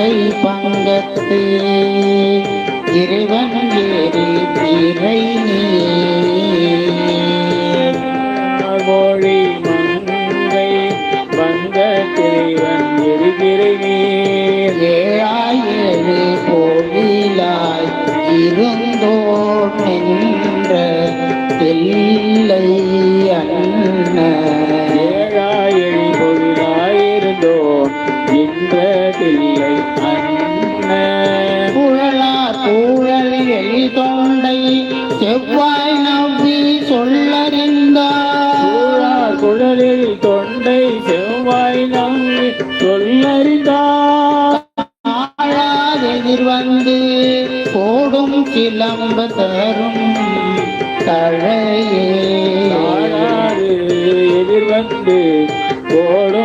தில்லை பங்கத்து இறைவன் ஏறி திரை மொழி மங்கை வந்த திரைவன் எரிகிறை ஏழாயேழு கோவிலாய் இருந்தோர் நின்ற தில்லை அண்ண ஏழாயழி பொருளாயிருந்தோம் என்ற தில்லை அண்ண குழலார் கூழல் எழி தொண்டை செவ்வாய் நம்பி சொல்லறிந்தார் குழலில் தொண்டை செவ்வாய் நம்பி சொல்லறிந்தார் எதிர் வந்து போடும் சிலம்ப தரும் தழையே எதிர் வந்து போடும்